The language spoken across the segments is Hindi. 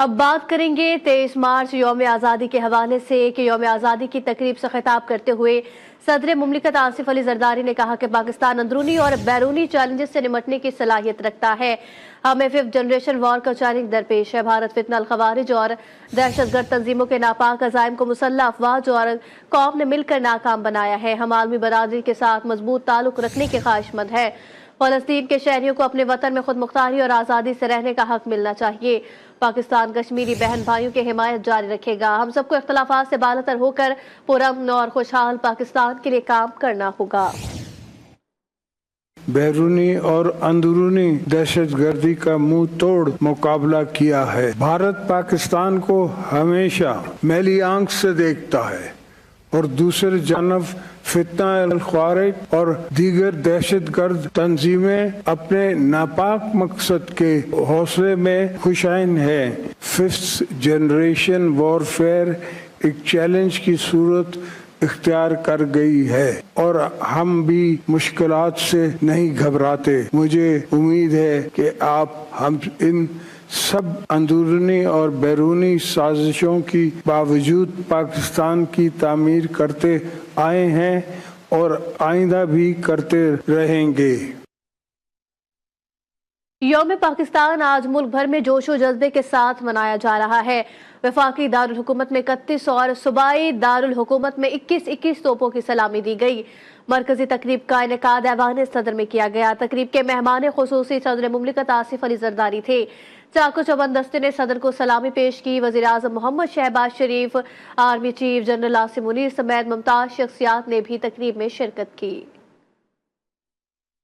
अब बात करेंगे 23 मार्च यौम आज़ादी के हवाले से कि यौम आज़ादी की तकरीब से खिताब करते हुए सदर मुमलिकत आसिफ अली जरदारी ने कहा कि पाकिस्तान अंदरूनी और बैरूनी चैलेंजेस से निपटने की सलाहियत रखता है। हमें 5th जनरेशन वॉर का चैलेंज दरपेश है। भारत फितना अल खवारिज और दहशतगर्द तंजीमों के नापाक अज़ाइम को मुसल्लह अफवाज और कौम ने मिलकर नाकाम बनाया है। हम आलमी बरादरी के साथ मजबूत ताल्लुक रखने के ख्वाहिशमंद है। फलस्तीन के शहरियों को अपने वतन में खुद मुख्तारी और आज़ादी से रहने का हक मिलना चाहिए। पाकिस्तान कश्मीरी बहन भाइयों की हिमायत जारी रखेगा। हम सबको इख्तलाफात से बालतर होकर पुरअमन और खुशहाल पाकिस्तान के लिए काम करना होगा। बैरूनी और अंदरूनी दहशतगर्दी का मुंह तोड़ मुकाबला किया है। भारत पाकिस्तान को हमेशा मैली आंख से देखता है और दूसरी जानब फितना अल ख्वारिज और दीगर दहशतगर्द तंजीमें अपने नापाक मकसद के हौसले में खुशाइन है। 5th जनरेशन वॉरफेयर एक चैलेंज की सूरत इख्तियार कर गई है और हम भी मुश्किलात से नहीं घबराते। मुझे उम्मीद है कि हम इन सब अंदरूनी और बैरूनी साजिशों की बावजूद पाकिस्तान की तामीर करते आए हैं और आइंदा भी करते रहेंगे। यौम पाकिस्तान आज मुल्क भर में जोशो जज्बे के साथ मनाया जा रहा है। वफाकी दारुल हुकूमत में 31 और सूबाई दारुल हुकूमत में 21 तोपों की सलामी दी गई। मरकजी तकरीब का इनेकाद ऐवान सदर में किया गया। तकरीब के मेहमान खुसूसी सदर मुमलिकत आसिफ अली जरदारी थे। चाको चौबंद दस्ते ने सदर को सलामी पेश की। वज़ीर आज़म Mohammad Shehbaz Sharif, army chief general Asim Munir समेत मुमताज शख्सियात ने भी तकरीब में शिरकत की।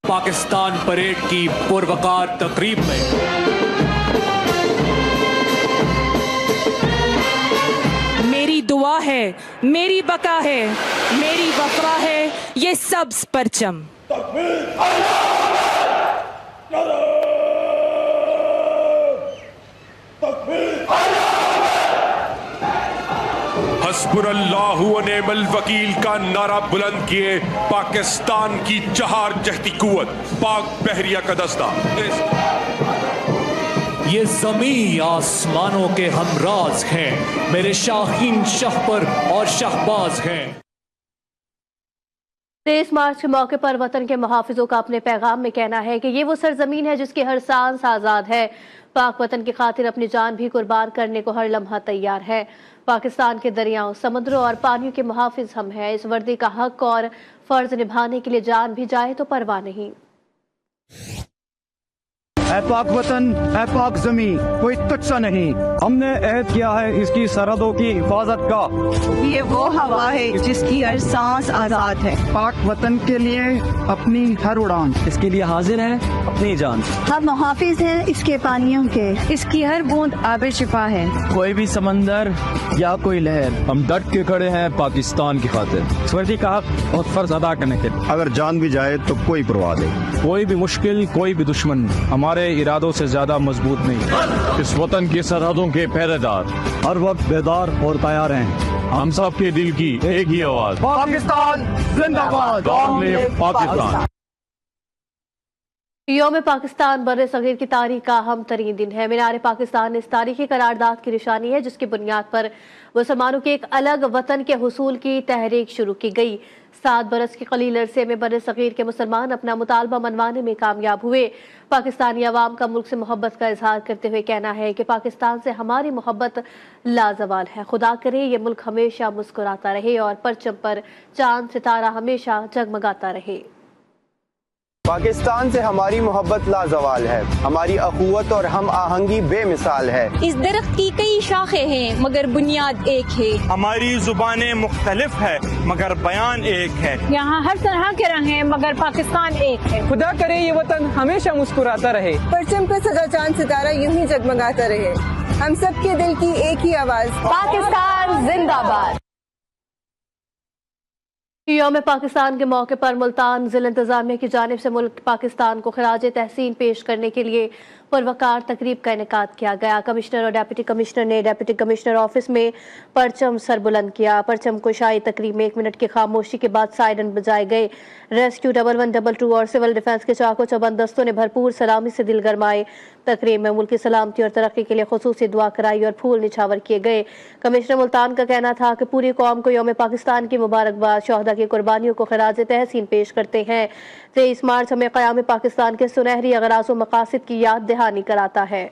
पाकिस्तान परेड की पुरवकार तकरीब में मेरी दुआ है, मेरी बका है, मेरी वफा है ये सब्ज परचम। हस्बुनल्लाहु व निअमल वकील का नारा बुलंद किए पाकिस्तान की चहार जहती कुव्वत, पाक बहरिया का दस्ता। ये ज़मीं आसमानों के हमराज हैं, मेरे शाहीन शाह पर और शाहबाज हैं। 23 मार्च के मौके पर वतन के मुहाफिजों का अपने पैगाम में कहना है कि ये वो सरजमीन है जिसकी हर सांस आज़ाद है। पाक वतन की खातिर अपनी जान भी कुर्बान करने को हर लम्हा तैयार है। पाकिस्तान के दरियाओं, समुद्रों और पानियों के मुहाफिज हम हैं। इस वर्दी का हक और फर्ज निभाने के लिए जान भी जाए तो परवाह नहीं। ऐ पाक वतन, ऐ पाक जमी, कोई तुच्छ नहीं। हमने अहद किया है इसकी सरहदों की हिफाजत का। ये वो हवा है जिसकी हर सांस आजाद है। पाक वतन के लिए अपनी हर उड़ान, इसके लिए हाजिर है अपनी जान। हम मुहाफिज हैं इसके पानियों के, इसकी हर बूंद आबे शिफा है। कोई भी समंदर या कोई लहर, हम डट के खड़े हैं पाकिस्तान की खातिर, वर्दी का हक और फर्ज अदा करने के लिए। अगर जान भी जाए तो कोई परवाह नहीं। कोई भी मुश्किल, कोई भी दुश्मन हमारे इरादों से ज्यादा मजबूत नहीं। इस वतन की सरहदों के पहरेदार हर वक्त बेदार और तैयार हैं। हम सब के दिल की एक ही आवाज, पाकिस्तान जिंदाबाद, पाकिस्तान। यौम पाकिस्तान बर्रे सगीर की तारीख का अहम तरीन दिन है। मीनार पाकिस्तान इस तारीखी करारदाद की निशानी है जिसकी बुनियाद पर मुसलमानों के एक अलग वतन के हुसूल की तहरीक शुरू की गई। 7 बरस के कलील अरसे में बर्रे सगीर के मुसलमान अपना मुतालबा मनवाने में कामयाब हुए। पाकिस्तानी अवाम का मुल्क से मोहब्बत का इजहार करते हुए कहना है कि पाकिस्तान से हमारी मोहब्बत लाजवाल है। खुदा करे ये मुल्क हमेशा मुस्कुराता रहे और परचम पर चांद सितारा हमेशा जगमगाता रहे। पाकिस्तान से हमारी मोहब्बत लाजवाल है, हमारी अखुवत और हम आहंगी बेमिसाल है। इस दरख्त की कई शाखें हैं मगर बुनियाद एक है। हमारी जुबानें मुख्तलिफ है मगर बयान एक है। यहाँ हर तरह के रंग हैं मगर पाकिस्तान एक है। खुदा करे ये वतन हमेशा मुस्कुराता रहे, परचम पे सजा चांद सितारा यूं ही जगमगाता रहे। हम सब के दिल की एक ही आवाज, पाकिस्तान जिंदाबाद। यौम पाकिस्तान के मौके पर मुल्तान जिला इंतजामिया की जानिब से मुल्क पाकिस्तान को खराज तहसीन पेश करने के लिए पुरवकार तकरीब का इनेकाद किया गया। कमिश्नर और डिप्टी कमिश्नर ने डिप्टी कमिश्नर ऑफिस में परचम सरबुलंद किया। परचम कुशाई तकरीब में 1 मिनट की खामोशी के बाद सायरन बजाए गए। रेस्क्यू 1122 और सिविल डिफेंस के चाको चौबंद दस्तों ने भरपूर सलामी से दिल गरमाए। तकरीब में मुल्क की सलामती और तरक्की के लिए खुसूसी दुआ कराई और फूल निछावर किए गए। कमिश्नर मुल्तान का कहना था कि पूरी कौम को यौम पाकिस्तान की मुबारकबाद, शोहदा की कुर्बानियों को खराज तहसीन पेश करते हैं। 23 मार्च हमें क़याम पाकिस्तान के सुनहरी अगराज़ व मकासद की याद दहानी कराता है।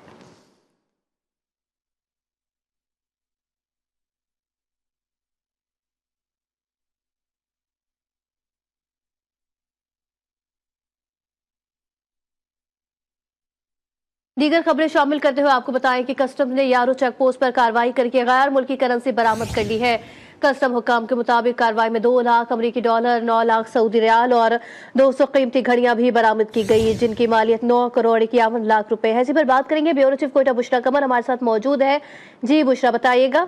दीगर खबरें शामिल करते हुए आपको बताएं कि कस्टम ने यारो चेक पोस्ट पर कार्रवाई करके गैर मुल्की करेंसी बरामद कर ली है। कस्टम हुकाम के मुताबिक कार्रवाई में 2 लाख अमरीकी डॉलर, 9 लाख सऊदी रियाल और 200 कीमती घड़ियां भी बरामद की गई, जिनकी मालियत 9 करोड़ 51 लाख रुपए है। इसी पर बात करेंगे। ब्यूरो चीफ कोयटा बुशरा कमर हमारे साथ मौजूद है। जी बुशरा, बताइएगा।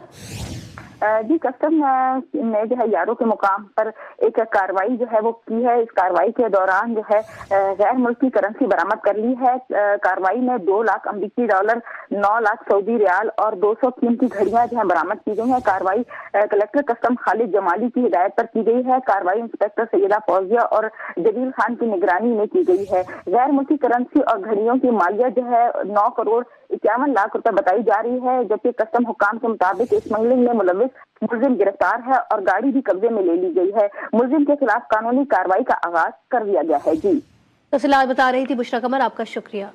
जी, कस्टम ने जो है यारों के मुकाम पर एक कार्रवाई जो है वो की है। इस कार्रवाई के दौरान जो है गैर मुल्की करेंसी बरामद कर ली है। कार्रवाई में 2 लाख अमरीकी डॉलर, 9 लाख सऊदी रियाल और 200 कीमती घड़ियां जो है बरामद की गई हैं। कार्रवाई कलेक्टर कस्टम खालिद जमाली की हिदायत पर की गई है। कार्रवाई इंस्पेक्टर सैयदा फौजिया और जलील खान की निगरानी में की गई है। गैर मुल्की करेंसी और घड़ियों की मालियत जो है 9 करोड़ 51 लाख रुपए बताई जा रही है, जबकि कस्टम हुकाम के मुताबिक इस स्मगलिंग में मुलविस मुलजिम गिरफ्तार है और गाड़ी भी कब्जे में ले ली गई है। मुलजिम के खिलाफ कानूनी कार्रवाई का आगाज कर दिया गया है। जी, तफसीलात बता रही थी बुशरा कमर, आपका शुक्रिया।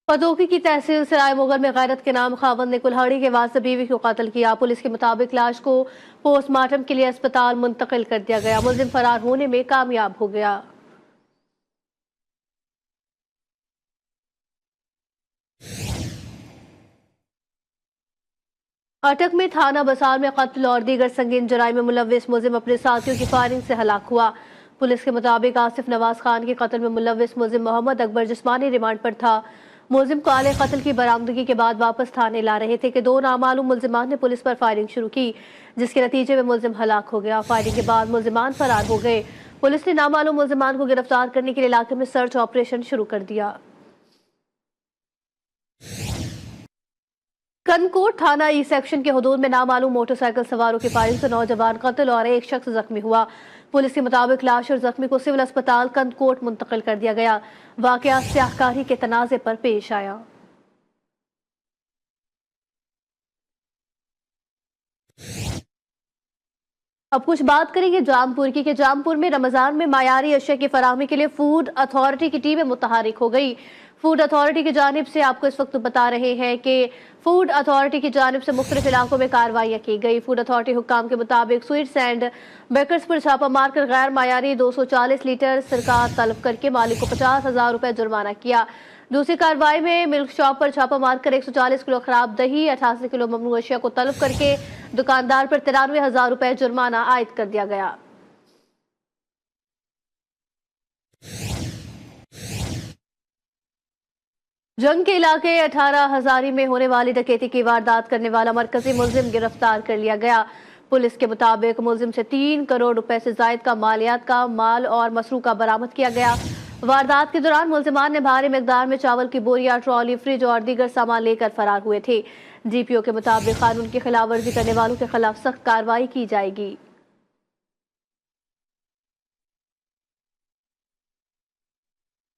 पदोकी की तहसील सराय मोगल में गैरत के नाम खावंद ने कुल्हाड़ी के वास्ते बीवी को कत्ल किया। पुलिस के मुताबिक लाश को पोस्टमार्टम के लिए अस्पताल मुंतकिल कर दिया गया। मुलजिम फरार होने में कामयाब हो गया। अटक में थाना बसार में कत्ल और दीगर संगीन जराइम में मुलव्विस मुलजिम अपने साथियों की फायरिंग से हलाक हुआ। पुलिस के मुताबिक आसिफ नवाज खान के कत्ल में मुलव्विस मुलजिम मोहम्मद अकबर जिस्मानी रिमांड पर था। मुलजिम को आले कत्ल की बरामदगी के बाद वापस थाने ला रहे थे कि 2 नामालूम मुलजिमान ने पुलिस पर फायरिंग शुरू की, जिसके नतीजे में मुलजिम हलाक हो गया। फायरिंग के बाद मुलजिमान फरार हो गए। पुलिस ने नामालूम मुलजिमान को गिरफ्तार करने के लिए इलाके में सर्च ऑपरेशन शुरू कर दिया। कनकोट थाना ई सेक्शन के हुदूद में नामालूम मोटरसाइकिल सवारों की फायरिंग से नौजवान कत्ल और एक शख्स जख्मी हुआ। पुलिस के मुताबिक लाश और जख्मी को सिविल अस्पताल कनकोट मुंतकिल कर दिया गया। वाकया स्याहकारी के तनाजे पर पेश आया। अब कुछ बात करेंगे जामपुर की। जामपुर में रमजान में मायारी अशिया की फराहमी के लिए फूड अथॉरिटी की टीमें मुतहरिक हो गई। फूड अथॉरिटी की जानिब से आपको इस वक्त बता रहे हैं कि फूड अथॉरिटी की जानिब से मुख्तलिफ इलाकों में कार्रवाइयां की गई। फूड अथॉरिटी हुक्काम के मुताबिक स्वीट्स एंड बेकर्स पर छापा मारकर गैर मायारी 240 लीटर सरकार तलब करके मालिक को 50,000 रुपए जुर्माना किया। दूसरी कार्रवाई में मिल्क शॉप पर छापा मारकर 140 किलो खराब दही, 88 किलो ममनू अशिया को तलब करके दुकानदार पर 93,000 रुपए जुर्माना आयद कर दिया गया। जंग के इलाके 18 हजारी में होने वाली डकैती की वारदात करने वाला मरकजी मुलजिम गिरफ्तार कर लिया गया। पुलिस के मुताबिक मुलजिम से 3 करोड़ रुपए से जायद का मालियात का माल और मसरूका बरामद किया गया। वारदात के दौरान मुलजिमान ने भारी मिकदार में चावल की बोरियां, ट्रॉली, फ्रिज और दीगर सामान लेकर फरार हुए थे। जीपीओ के मुताबिक कानून की खिलाफ वर्जी करने वालों के खिलाफ सख्त कार्रवाई की जाएगी।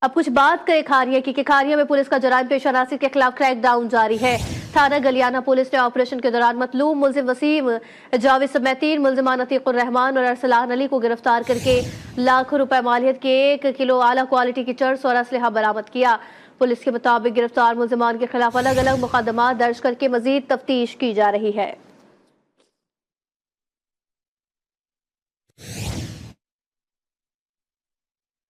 अब कुछ बात करें खारिया की। खारिया में पुलिस का जराइम पेशा नासिर के खिलाफ क्रैकडाउन जारी है। थाना गलियाना पुलिस ने ऑपरेशन के दौरान मतलूम मुलजिम वसीम जावेद समेत 3 मुलजिमान अतीकुर रहमान और अरसलान अली को गिरफ्तार करके लाखों रुपए मालियत के 1 किलो आला क्वालिटी की चर्स और असलहा बरामद किया। पुलिस के मुताबिक गिरफ्तार मुलजिमान के खिलाफ अलग अलग मुकदमा दर्ज करके मजीद तफ्तीश की जा रही है।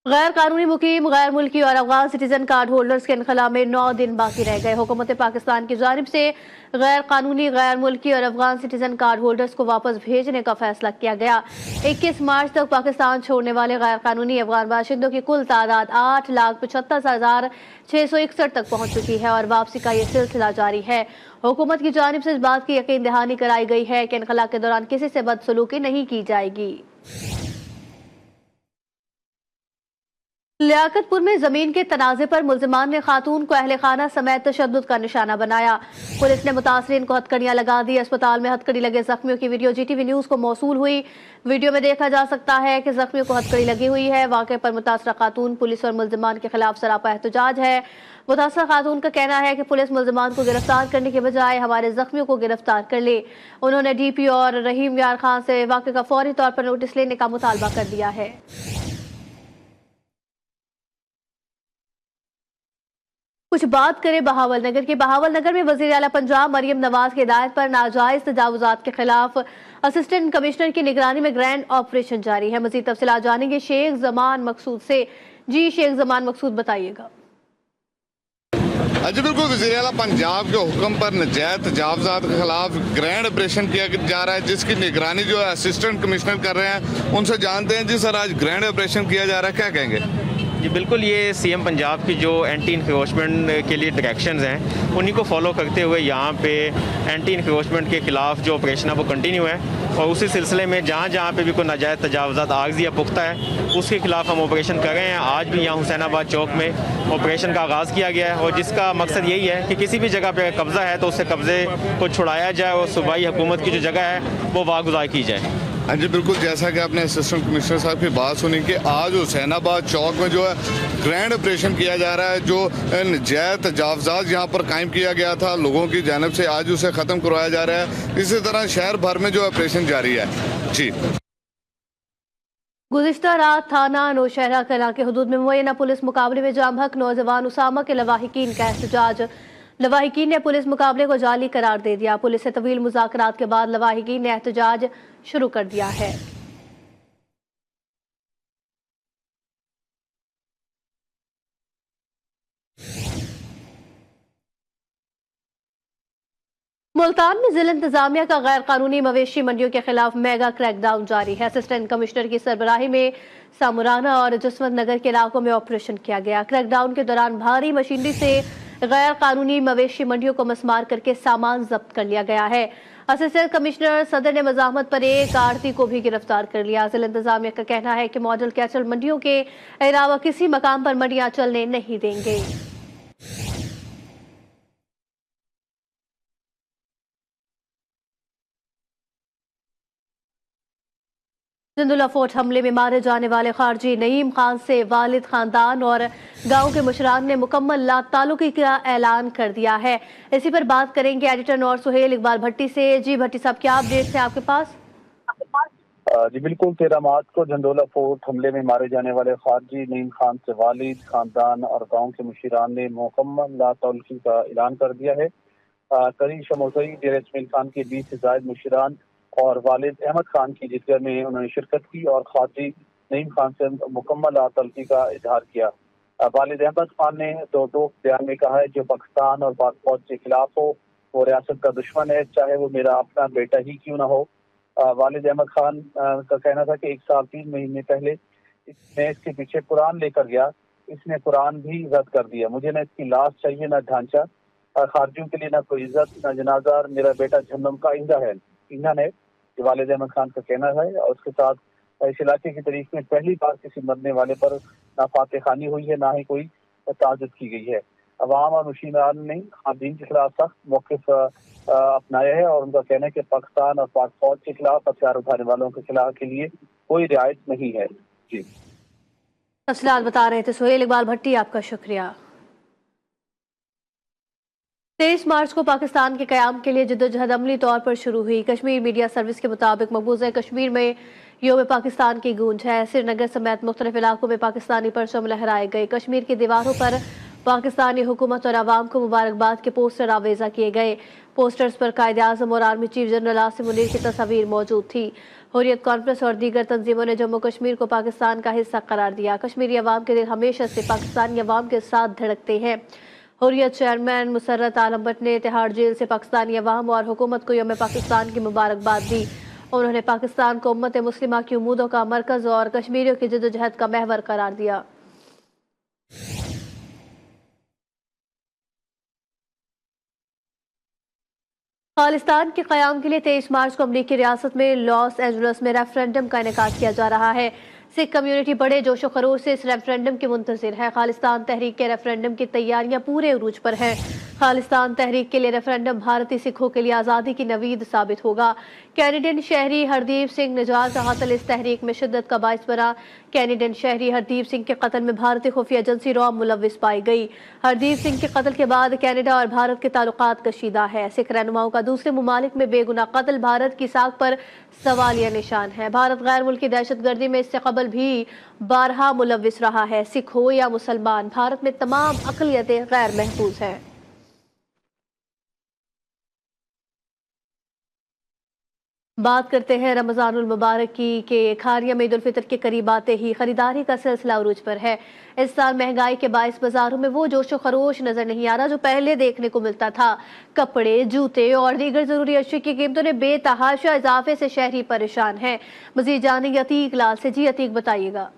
गैर कानूनी मुकीम, गैर मुल्की और अफगान सिटीजन कार्ड होल्डर्स के इनखला में 9 दिन बाकी रह गए। हुकूमत पाकिस्तान की जानिब से गैर कानूनी, गैर मुल्की और अफगान सिटीजन कार्ड होल्डर्स को वापस भेजने का फैसला किया गया। 21 मार्च तक पाकिस्तान छोड़ने वाले गैर कानूनी अफगान बाशिंदों की कुल तादाद 8,75,661 तक पहुँच चुकी है और वापसी का ये सिलसिला जारी है। हुकूमत की जानिब से इस बात की यकीन दहानी कराई गई है कि इनखला के दौरान किसी से बदसलूकी नहीं की जाएगी। लियाकतपुर में जमीन के तनाजे पर मुल्जिमान ने खातून को अहले खाना समेत तशद्दुद का निशाना बनाया। पुलिस ने मुतासरीन को हथकड़ियां लगा दी। अस्पताल में हथकड़ी लगे जख्मियों की वीडियो GTV न्यूज को मौसूल हुई। वीडियो में देखा जा सकता है कि जख्मियों को हथकड़ी लगी हुई है। वाक़े पर मुतासरा खातून, पुलिस और मुल्जिमान के खिलाफ सरापा एहतजाज है। मुतासरा खातून का कहना है कि पुलिस मुल्जिमान को गिरफ्तार करने के बजाय हमारे जख्मियों को गिरफ्तार कर ले। उन्होंने DP और रहीम यार खान से वाक़े का फौरी तौर पर नोटिस लेने का मुतालबा कर दिया है। कुछ बात करें बहावल नगर की। बहावल नगर में वज़ीर आला पंजाब मरियम नवाज की हिदायत पर नाजायज तजावुजात के खिलाफ असिस्टेंट कमिश्नर की निगरानी में ग्रैंड ऑपरेशन जारी है। मज़ीद तफसीलात जानेंगे शेख जमान मकसूद से। जी शेख जमान मकसूद, बताइएगा। जी बिल्कुल, वज़ीर आला पंजाब के हुक्म पर नजायज तजावुजात के खिलाफ ग्रैंड ऑपरेशन किया जा रहा है, जिसकी निगरानी जो है असिस्टेंट कमिश्नर कर रहे हैं। उनसे जानते हैं। जी सर, आज ग्रैंड ऑपरेशन किया जा रहा है, क्या कहेंगे? जी बिल्कुल, ये CM पंजाब की जो एंटी इन्क्रोचमेंट के लिए डायरेक्शंस हैं उन्हीं को फॉलो करते हुए यहाँ पे एंटी इन्क्रोचमेंट के खिलाफ जो ऑपरेशन है वो कंटिन्यू है और उसी सिलसिले में जहाँ जहाँ पे भी कोई नाजायज़ तजावुज़ात आगज़ी या पुख्ता है उसके खिलाफ हम ऑपरेशन कर रहे हैं। आज भी यहाँ हुसैनाबाद चौक में ऑपरेशन का आगाज़ किया गया है और जिसका मकसद यही है कि किसी भी जगह पर कब्ज़ा है तो उससे कब्ज़े को छुड़ाया जाए और सूबाई हुकूमत की जो जगह है वो वागुज़ार की जाए। हाँ जी बिल्कुल, जैसा कि आपने असिस्टेंट कमिश्नर साहब की बात सुनी कि आज हुसैनाबाद चौक में जो है ग्रैंड ऑपरेशन किया जा रहा है। जो नजायज़ तजावुज़ात यहाँ पर कायम किया गया था लोगों की जानिब से, आज उसे ख़त्म करवाया जा रहा है। इसी तरह शहर भर में जो ऑपरेशन जारी है। जी, गुज़िश्ता रात थाना नौशहरा कलां के हुदूद में मुय्यना पुलिस मुकाबले में जामहक नौजवान उसामा के लवाहिकीन का एहतजाज। लवाहिकीन ने पुलिस मुकाबले को जाली करार दे दिया। पुलिस से तवील मुज़ाकरात के बाद लवाहिकीन ने एहतजाज शुरू कर दिया है। मुल्तान में जिला इंतजामिया का गैर कानूनी मवेशी मंडियों के खिलाफ मेगा क्रैकडाउन जारी है। असिस्टेंट कमिश्नर की सरबराही में सामुराना और जसवंत नगर के इलाकों में ऑपरेशन किया गया। क्रैकडाउन के दौरान भारी मशीनरी से गैर कानूनी मवेशी मंडियों को मसमार करके सामान जब्त कर लिया गया है। असिस्टेंट कमिश्नर सदर ने मज़ाहमत पर एक आड़ती को भी गिरफ्तार कर लिया। जिला इंतजामिया का कहना है कि मॉडल कैचल मंडियों के अलावा किसी मकाम पर मंडियां चलने नहीं देंगे। जिंदुला फोर्ट हमले में मारे जाने वाले खारजी नईम खान से वालिद, खानदान और गांव के मुशरान ने मुकम्मल लाताल्लुकी का ऐलान कर दिया है। इसी पर बात करेंगे एडिटर नौर सुहेल इकबाल भट्टी से। जी भट्टी साहब, क्या अपडेट्स हैं आपके पास? जी बिल्कुल, 13 मार्च को झंडोला फोर्ट हमले में मारे जाने वाले खारजी नईम खान से वालिद, खानदान और गाँव के मुशरान ने मुकम्मल लाताल्लुकी का ऐलान कर दिया है। करी शमोसई, डेरा इस्माइल खान के 20 से ज़ायद मुशरान और वालिद अहमद खान की जिरगा में उन्होंने शिरकत की और खारजी नईम खान से मुकम्मल लाताल्लुकी का इजहार किया। वालिद अहमद खान ने दो बयान में कहा है जो पाकिस्तान और पाक फौज के खिलाफ हो वो रियासत का दुश्मन है, चाहे वो मेरा अपना बेटा ही क्यों ना हो। वालिद अहमद खान का कहना था कि 1 साल 3 महीने पहले मैं इसके पीछे कुरान लेकर गया, इसने कुरान भी रद्द कर दिया। मुझे न इसकी लाश चाहिए, न ढांचा। खारजियों के लिए न कोई इज्जत, न जनाजा। मेरा बेटा जहन्नम का ईंधन है, वालिद अहमद खान का कहना है। और उसके साथ इस इलाके की तारीख में पहली बार किसी मरने वाले पर ना फातह खानी हुई है, ना ही कोई ताजुब की गई है। अवाम और मुशीरान ने खादीन के खिलाफ सख्त मौक़िफ़ अपनाया है और उनका कहना है कि पाकिस्तान और पाक फौज के खिलाफ हथियार उठाने वालों के खिलाफ के लिए कोई रियायत नहीं है। जी, तफसीलात बता रहे थे सुहेल इकबाल भट्टी, आपका शुक्रिया। 23 मार्च को पाकिस्तान के क़याम के लिए जद्दोजहद अमली तौर पर शुरू हुई। कश्मीर मीडिया सर्विस के मुताबिक मकबूज़ा कश्मीर में योम पाकिस्तान की गूंज है। श्रीनगर समेत मुख्तलिफ इलाकों में पाकिस्तानी परचम लहराए गए। कश्मीर की दीवारों पर पाकिस्तानी हुकूमत और आवाम को मुबारकबाद के पोस्टर आवेजा किए गए। पोस्टर्स पर कायदे आज़म और army chief general Asim Munir की तस्वीर मौजूद थी। हुर्रियत कॉन्फ्रेंस और दीगर तंजीमों ने जम्मू कश्मीर को पाकिस्तान का हिस्सा करार दिया। कश्मीरी अवाम के दिल हमेशा से पाकिस्तानी अवाम के साथ धड़कते हैं। हुर्रियत चेयरमैन मुसर्रत आलम भट्ट ने तिहाड़ जेल से पाकिस्तानी अवाम और हुकूमत को यौम पाकिस्तान की मुबारकबाद दी। उन्होंने पाकिस्तान को उम्मत मुस्लिमा की उम्मीदों का मरकज और कश्मीरियों की जद्दोजहद का महवर करार दिया। खालिस्तान के क़याम के लिए 23 मार्च को अमरीकी रियासत में लॉस एंजल्स में रेफरेंडम का इनेकाद किया जा रहा है। सिख कम्युनिटी बड़े जोशो खरोश से इस रेफरेंडम के मुंतजिर है। खालिस्तान तहरीक के रेफरेंडम की तैयारियां पूरे उरूज पर हैं। खालिस्तान तहरीक के लिए रेफरेंडम भारतीय सिखों के लिए आज़ादी की नवीद साबित होगा। कैनेडियन शहरी हरदीप सिंह निजात का कत्ल इस तहरीक में शिद्दत का बाइस बना। कैनेडियन शहरी हरदीप सिंह के कत्ल में भारतीय खुफिया एजेंसी रॉ मुलविस पाई गई। हरदीप सिंह के कत्ल के बाद कैनेडा और भारत के ताल्लुकात कशीदा है। सिख रहनुमाओं का दूसरे मुमालिक में बेगुनाह कत्ल भारत की साख पर सवालिया निशान है। भारत गैर मुल्की दहशतगर्दी में इससे कबल भी बारहा मुलविस रहा है। सिख हो या मुसलमान, भारत में तमाम अक़लियतें गैर महफूज हैं। बात करते हैं रमज़ानुल मुबारक की कि खारिया में ईद उल फितर के करीब आते ही खरीदारी का सिलसिला उरूज पर है। इस साल महंगाई के बाइस बाजारों में वो जोशो खरोश नजर नहीं आ रहा जो पहले देखने को मिलता था। कपड़े, जूते और दीगर जरूरी अशिया की कीमतों ने बेतहाशा इजाफे से शहरी परेशान हैं। मजीद जानेंगे अतीक लाल से। जी अतीक, बताइएगा।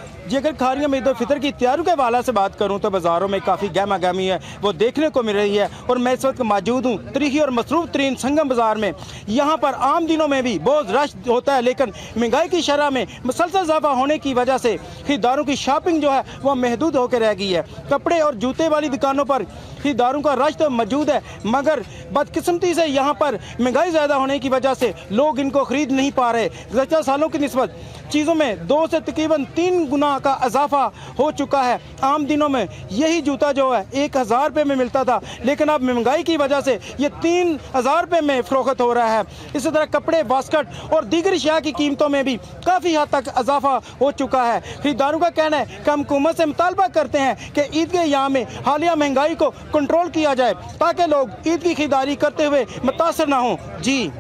जी, अगर खारिया में ईद उल फितर की तैयारियों के हवाले से बात करूं तो बाज़ारों में काफ़ी गहमा गहमी है वो देखने को मिल रही है। और मैं इस वक्त मौजूद हूं तरीखी और मसरूफ तरीन संगम बाज़ार में। यहाँ पर आम दिनों में भी बहुत रश होता है, लेकिन महंगाई की शरह में मुसलसल इजाफा होने की वजह से खरीदारों की शॉपिंग जो है वह महदूद होकर रह गई है। कपड़े और जूते वाली दुकानों पर खरीदारों का रश तो मौजूद है, मगर बदकिस्मती से यहाँ पर महंगाई ज़्यादा होने की वजह से लोग इनको खरीद नहीं पा रहे। गुज़श्ता सालों की निस्बत चीज़ों में 2 से तकरीबन 3 गुना का इजाफा हो चुका है। आम दिनों में यही जूता जो है 1000 रुपये में मिलता था, लेकिन अब महंगाई की वजह से ये 3000 रुपये में फरोख्त हो रहा है। इसी तरह कपड़े, बास्केट और दीगर अशिया की कीमतों में भी काफ़ी हद तक इजाफा हो चुका है। खरीदारों का कहना है कि हम हुकूमत से मुतालबा करते हैं कि ईद के अय्याम में हालिया महंगाई को कंट्रोल किया जाए ताकि लोग ईद की खरीदारी करते हुए मुतासर ना हों। जी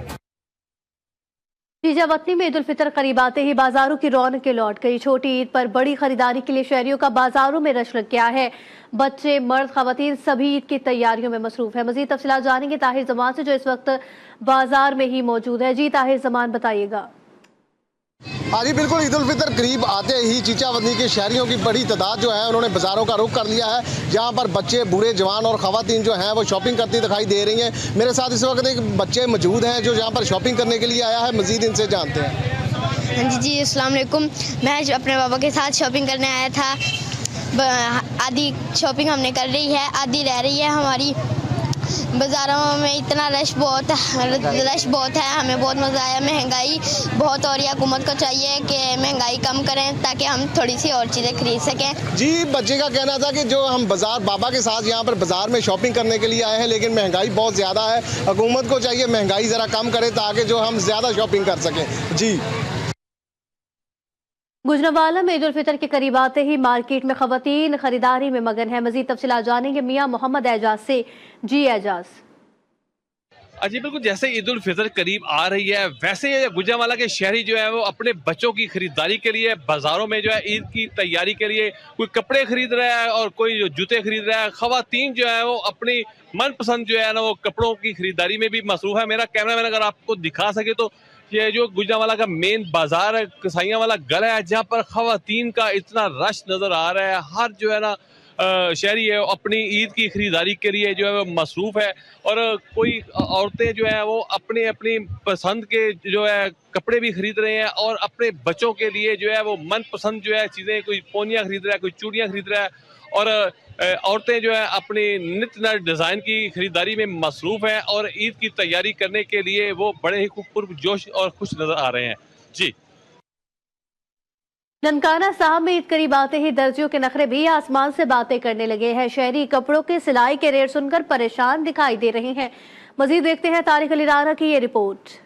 वतनी में ईद उल फितर करीब आते ही बाजारों की रौनकें लौट गई। छोटी ईद पर बड़ी खरीदारी के लिए शहरियों का बाजारों में रश लग गया है। बच्चे, मर्द, खवातीन सभी ईद की तैयारियों में मसरूफ है। मजीद तफसीलात जानेंगे ताहिर जमान से जो इस वक्त बाजार में ही मौजूद है। जी ताहिर जमान, बताइएगा। हाँ जी बिल्कुल, ईद उल फितर करीब आते ही चीचावतनी के शहरियों की बड़ी तादाद जो है उन्होंने बाज़ारों का रुख कर लिया है। जहाँ पर बच्चे, बूढ़े, जवान और ख़वातीन जो हैं वो शॉपिंग करती दिखाई दे रही हैं। मेरे साथ इस वक्त एक बच्चे मौजूद हैं जो यहाँ पर शॉपिंग करने के लिए आया है। मज़ीद इनसे जानते हैं। जी अस्सलाम वालेकुम। मैं अपने बाबा के साथ शॉपिंग करने आया था। आधी शॉपिंग हमने कर रही है, आधी रह रही है हमारी। बाज़ारों में इतना रश बहुत है। हमें बहुत मज़ा आया। महंगाई बहुत हो रही है, हुकूमत को चाहिए कि महंगाई कम करें ताकि हम थोड़ी सी और चीज़ें खरीद सकें। जी, बच्चे का कहना था कि जो हम बाज़ार बाबा के साथ यहाँ पर बाज़ार में शॉपिंग करने के लिए आए हैं, लेकिन महंगाई बहुत ज़्यादा है। हुकूमत को चाहिए महंगाई ज़रा कम करे ताकि जो हम ज़्यादा शॉपिंग कर सकें। जी, गुजरांवाला में ईद उल फितर के करीब आते ही मार्केट में खवातीन खरीदारी में मगन है। मजीद तफसीलात जानेंगे मियां मोहम्मद एजाज से। जी एजाज। जी बिल्कुल, जैसे ईद उल फितर करीब आ रही है वैसे गुजरांवाला के शहरी जो है वो अपने बच्चों की खरीदारी के लिए बाजारों में जो है ईद की तैयारी के लिए कोई कपड़े खरीद रहा है और कोई जूते खरीद रहा है। खवातीन जो है वो अपनी मनपसंद जो है ना वो कपड़ों की खरीदारी में भी मसरूफ है। मेरा कैमरामैन अगर आपको दिखा सके तो ये जो गुजरांवाला का मेन बाजार है, कसाईयां वाला गला है, जहाँ पर खवातीन का इतना रश नजर आ रहा है। हर जो है ना शहरी है अपनी ईद की खरीदारी के लिए जो है वो मसरूफ है। और कोई औरतें जो है वो अपनी अपनी पसंद के जो है कपड़े भी खरीद रहे हैं और अपने बच्चों के लिए जो है वो मनपसंद जो है चीज़ें, कोई पोनियाँ खरीद रहा है, कोई चूड़ियाँ खरीद रहा है। और औरतें जो है अपनी नित नए डिज़ाइन की खरीदारी में मसरूफ हैं और ईद की तैयारी करने के लिए वो बड़े ही पुरजोश और खुश नजर आ रहे हैं। जी, ननकाना साहब में ईद करीब आते ही दर्जियों के नखरे भी आसमान से बातें करने लगे हैं। शहरी कपड़ों के सिलाई के रेट सुनकर परेशान दिखाई दे रहे हैं। मजीद देखते हैं तारिक अली राना की ये रिपोर्ट।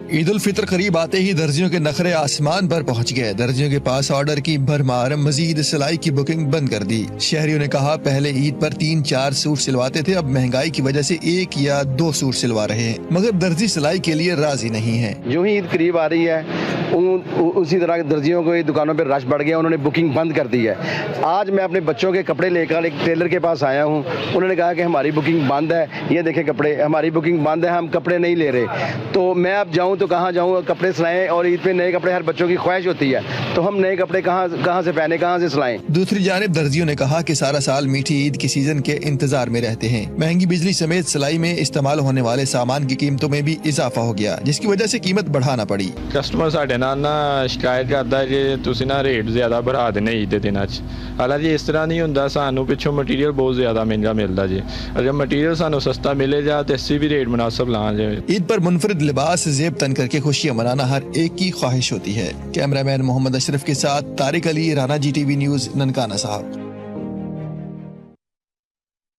ईद उल फितर करीब आते ही दर्जियों के नखरे आसमान पर पहुंच गए। दर्जियों के पास ऑर्डर की भरमार, मजीद सिलाई की बुकिंग बंद कर दी। शहरियों ने कहा पहले ईद पर 3-4 सूट सिलवाते थे, अब महंगाई की वजह से 1 या 2 सूट सिलवा रहे हैं, मगर दर्जी सिलाई के लिए राजी नहीं है। जो ही ईद करीब आ रही है उसी तरह दर्जियों को दुकानों पर रश बढ़ गया, उन्होंने बुकिंग बंद कर दी है। आज मैं अपने बच्चों के कपड़े लेकर एक टेलर के पास आया हूँ, उन्होंने कहा कि हमारी बुकिंग बंद है, ये देखें कपड़े, हमारी बुकिंग बंद है, हम कपड़े नहीं ले रहे। तो मैं अब जाऊं तो कहां जाऊं, कपड़े सिलाएं, और ईद पे नए कपड़े हर बच्चों की ख्वाहिश होती है, तो हम नए कपड़े कहां से पहने, कहां से सिलाएं। दूसरी जानिब दर्जियों ने कहा कि सारा साल मीठी ईद के सीजन के इंतजार में रहते हैं। महंगी बिजली समेत सिलाई में इस्तेमाल होने वाले सामान की कीमतों में भी इजाफा हो गया, जिसकी वजह से कीमत बढ़ाना पड़ी। कस्टमर साडे नाल ना शिकायत करता है कि तुसी ना रेट ज्यादा बढ़ा देने ईद दे दिनां च। हालांकि इस तरह नहीं हुंदा, सानू पिछों मटीरियल बहुत ज्यादा महंगा मिलता जी। अगर मटीरियल सानू सस्ता मिले जा तो असी भी रेट मुनासिब ला जाए। ईद पर मुनफरिद लिबास जेब तन करके खुशियां मनाना हर एक की ख्वाहिश होती है। कैमरामैन मोहम्मद अशरफ के साथ तारिक अली, राना, GTV न्यूज, ननकाना साहब।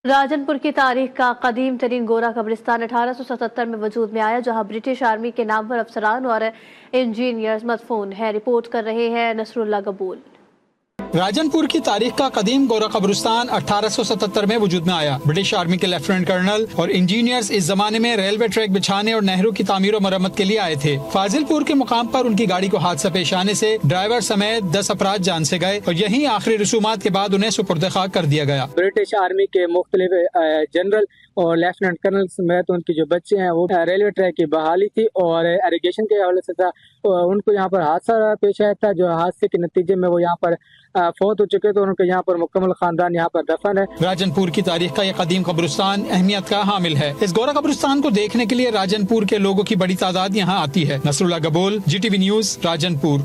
राजनपुर की तारीख का कदीम तरीन गोरा कब्रिस्तान 1877 में वजूद में आया, जहां ब्रिटिश आर्मी के नामवर अफसरान और इंजीनियर्स मदफून है। रिपोर्ट कर रहे हैं नसरुल्लाह कबूल। राजनपुर की तारीख का कदीम गोरा कब्रिस्तान 1877 में वजूद में आया। ब्रिटिश आर्मी के लेफ्टिनेंट कर्नल और इंजीनियर्स इस जमाने में रेलवे ट्रैक बिछाने और नहरों की तामीर और मरम्मत के लिए आए थे। फाजिलपुर के मुकाम पर उनकी गाड़ी को हादसा पेश आने से ड्राइवर समेत 10 अफराद जान से गए और यहीं आखिरी रसूमात के बाद उन्हें सुपुर्द खाक कर दिया गया। ब्रिटिश आर्मी के मुख्तलिफ जनरल और लेफ्टिनेंट कर्नल समेत उनके जो बच्चे हैं वो रेलवे ट्रैक की बहाली थी और इरिगेशन के हवाले से था, उनको यहाँ पर हादसा पेश आया था, जो हादसे के नतीजे में वो यहाँ पर फौत हो चुके थे। उनके यहाँ पर मुकम्मल खानदान यहाँ पर दफन है। राजनपुर की तारीख का यह कदीम कब्रिस्तान अहमियत का हामिल है। इस गोरा कब्रिस्तान को देखने के लिए राजनपुर के लोगों की बड़ी तादाद यहाँ आती है। नसरुल्लाह कबूल, GTV न्यूज, राजनपुर।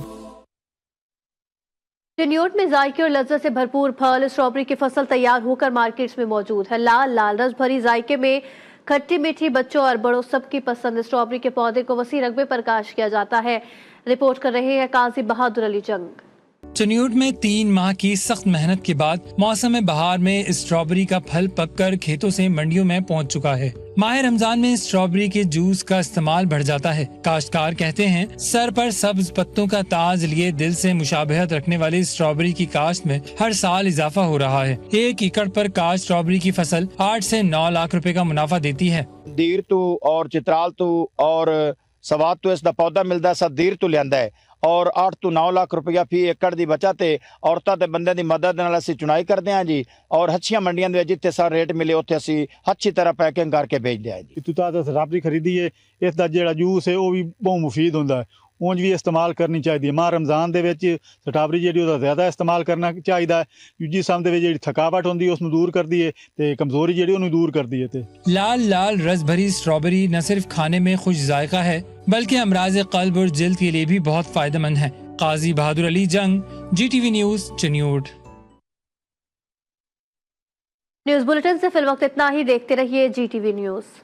चिन्योट में जायके और लज्जत से भरपूर फल स्ट्रॉबेरी की फसल तैयार होकर मार्केट्स में मौजूद है। लाल लाल रस भरी जायके में खट्टी मीठी बच्चों और बड़ों सबकी पसंद स्ट्रॉबेरी के पौधे को वसी रकबे पर काश्त किया जाता है। रिपोर्ट कर रहे हैं काजी बहादुर अली जंग। चिन्योट में 3 माह की सख्त मेहनत के बाद मौसम बहार में स्ट्रॉबेरी का फल पककर खेतों से मंडियों में पहुंच चुका है। माह रमजान में स्ट्रॉबेरी के जूस का इस्तेमाल बढ़ जाता है। काश्तकार कहते हैं सर पर सब्ज पत्तों का ताज लिए दिल से मुशाबहत रखने वाली स्ट्रॉबेरी की काश्त में हर साल इजाफा हो रहा है। 1 एकड़ पर काश्त स्ट्रॉबेरी की फसल 8 से 9 लाख रुपए का मुनाफा देती है। दीर तो और चित्राल तो और सवाद तो इसका पौधा मिलता है, दीर तो लिया है और 8 ਤੋਂ 9 ਲੱਖ ਰੁਪਇਆ ਫੀ ਏਕੜ ਦੀ ਬਚਤ ਤੇ ਔਰਤਾਂ ਤੇ ਬੰਦਿਆਂ ਦੀ ਮਦਦ ਨਾਲ ਅਸੀਂ ਚੁਣਾਈ ਕਰਦੇ ਹਾਂ ਜੀ ਔਰ ਅੱਛੀਆਂ ਮੰਡੀਆਂ ਦੇ ਵਿੱਚ ਜਿੱਥੇ ਸਾਰ ਰੇਟ ਮਿਲੇ ਉੱਥੇ ਅਸੀਂ ਅੱਛੀ ਤਰ੍ਹਾਂ ਪੈਕਿੰਗ ਕਰਕੇ ਵੇਚਦੇ ਹਾਂ ਜੀ। ਤੁਤਾ ਦਾ ਸਟ੍ਰਾਬੇਰੀ ਖਰੀਦੀ ਹੈ, ਇਸ ਦਾ ਜਿਹੜਾ ਜੂਸ ਹੈ ਉਹ ਵੀ ਬਹੁਤ ਮੁਫੀਦ ਹੁੰਦਾ ਹੈ, ਉਂਝ ਵੀ ਇਸਤੇਮਾਲ ਕਰਨੀ ਚਾਹੀਦੀ ਹੈ। ਮਾਹ ਰਮਜ਼ਾਨ ਦੇ ਵਿੱਚ ਸਟ੍ਰਾਬੇਰੀ ਜਿਹੜੀ ਉਹਦਾ ਜ਼ਿਆਦਾ ਇਸਤੇਮਾਲ ਕਰਨਾ ਚਾਹੀਦਾ ਹੈ। ਦੂਜੀ ਸਮੇਂ ਦੇ ਵਿੱਚ ਜਿਹੜੀ ਥਕਾਵਟ ਹੁੰਦੀ ਹੈ ਉਸ ਨੂੰ ਦੂਰ ਕਰਦੀ ਹੈ ਤੇ ਕਮਜ਼ੋਰੀ ਜਿਹੜੀ ਉਹਨੂੰ ਦੂਰ ਕਰਦੀ ਹੈ। ਤੇ लाल लाल रस भरी स्ट्रॉबेरी न सिर्फ खाने में खुश जायका है बल्कि अमराज कल्ब और जिल्द के लिए भी बहुत फायदेमंद है। काजी बहादुर अली जंग, GTV news, Chiniot. News bulletin से फिल वक्त इतना ही। देखते रहिए GTV न्यूज।